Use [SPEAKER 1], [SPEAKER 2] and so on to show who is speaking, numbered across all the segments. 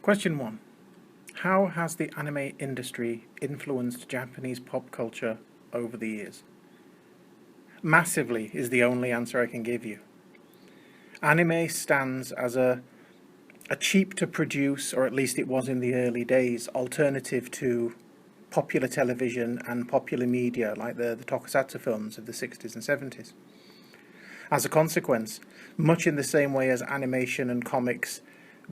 [SPEAKER 1] Question 1. How has the anime industry influenced Japanese pop culture over the years? Massively is the only answer I can give you. Anime stands as a cheap to produce, or at least it was in the early days, alternative to popular television and popular media like the tokusatsu films of the 60s and 70s. As a consequence, much in the same way as animation and comics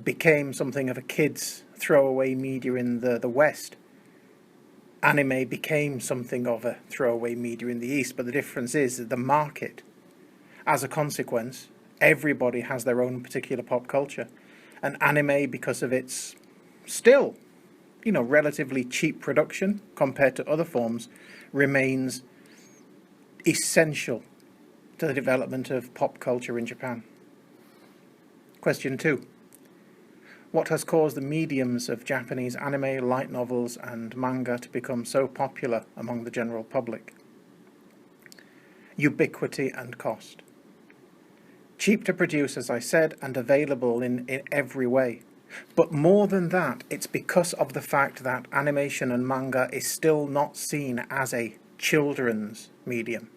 [SPEAKER 1] became something of a kid's throwaway media in the West, anime became something of a throwaway media in the East, but the difference is that the market. As a consequence, everybody has their own particular pop culture, and anime, because of its still, relatively cheap production compared to other forms, remains essential to the development of pop culture in Japan. Question 2. What has caused the mediums of Japanese anime, light novels, and manga to become so popular among the general public? Ubiquity and cost. Cheap to produce, as I said, and available in every way. But more than that, it's because of the fact that animation and manga is still not seen as a children's medium.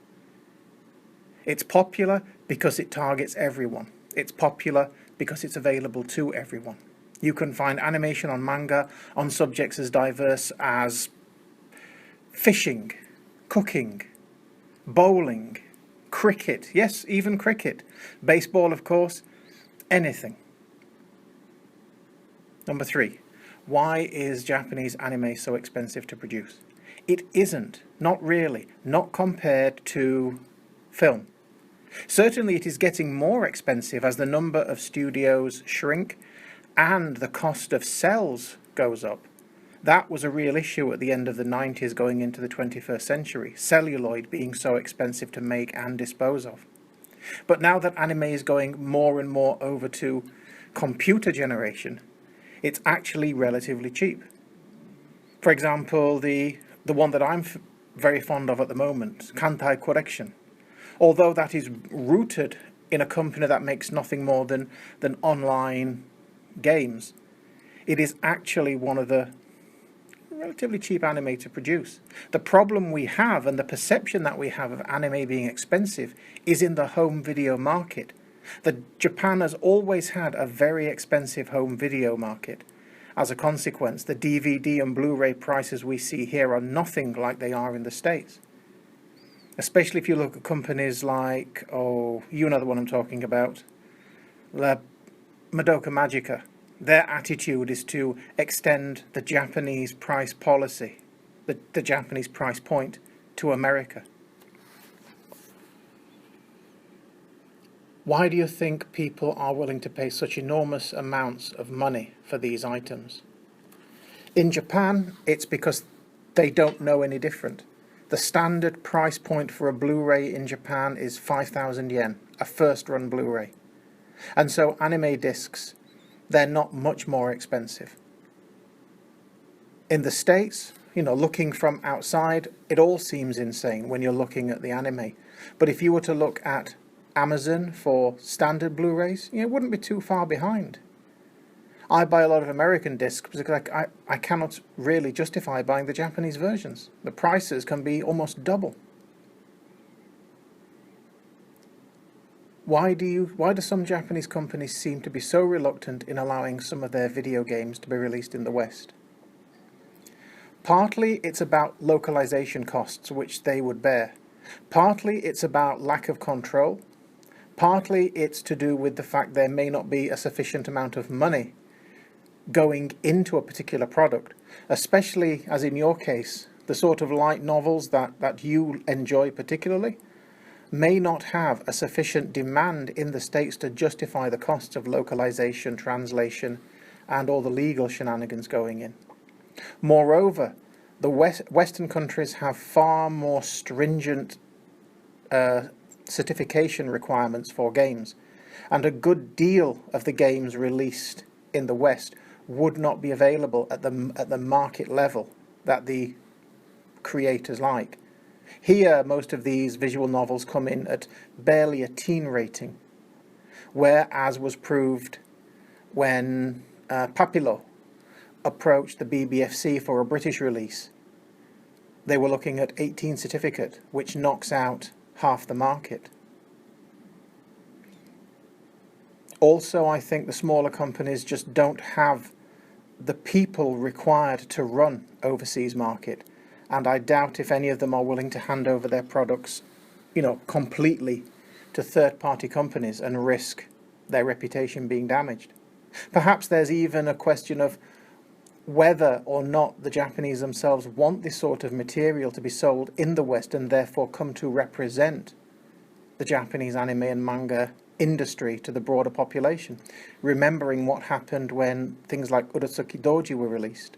[SPEAKER 1] It's popular because it targets everyone. It's popular because it's available to everyone. You can find animation on manga on subjects as diverse as fishing, cooking, bowling, cricket, yes, even cricket, baseball, of course, anything. Number 3, why is Japanese anime so expensive to produce? It isn't, not really, not compared to film. Certainly it is getting more expensive as the number of studios shrink and the cost of cells goes up. That was a real issue at the end of the 90s going into the 21st century, celluloid being so expensive to make and dispose of. But now that anime is going more and more over to computer generation, it's actually relatively cheap. For example, the one that I'm very fond of at the moment, Kantai Collection. Although that is rooted in a company that makes nothing more than online games, it is actually one of the relatively cheap anime to produce. The problem we have and the perception that we have of anime being expensive is in the home video market. Japan has always had a very expensive home video market. As a consequence, the DVD and Blu-ray prices we see here are nothing like they are in the States. Especially if you look at companies like, you know the one I'm talking about, La Madoka Magica. Their attitude is to extend the Japanese price policy, the Japanese price point, to America. Why do you think people are willing to pay such enormous amounts of money for these items? In Japan, it's because they don't know any different. The standard price point for a Blu-ray in Japan is 5,000 yen, a first-run Blu-ray. And so anime discs, they're not much more expensive. In the States, looking from outside, it all seems insane when you're looking at the anime. But if you were to look at Amazon for standard Blu-rays, it wouldn't be too far behind. I buy a lot of American discs because I cannot really justify buying the Japanese versions. The prices can be almost double. Why do some Japanese companies seem to be so reluctant in allowing some of their video games to be released in the West? Partly it's about localization costs, which they would bear. Partly it's about lack of control. Partly it's to do with the fact there may not be a sufficient amount of money going into a particular product, especially as in your case, the sort of light novels that you enjoy particularly may not have a sufficient demand in the States to justify the costs of localization, translation, and all the legal shenanigans going in. Moreover, the Western countries have far more stringent certification requirements for games, and a good deal of the games released in the West would not be available at the market level that the creators like. Here, most of these visual novels come in at barely a teen rating, whereas was proved when Papillon approached the BBFC for a British release, they were looking at 18 certificate, which knocks out half the market. Also, I think the smaller companies just don't have the people required to run overseas market, and I doubt if any of them are willing to hand over their products, completely to third-party companies and risk their reputation being damaged. Perhaps there's even a question of whether or not the Japanese themselves want this sort of material to be sold in the West and therefore come to represent the Japanese anime and manga industry to the broader population, remembering what happened when things like Urotsuki Doji were released.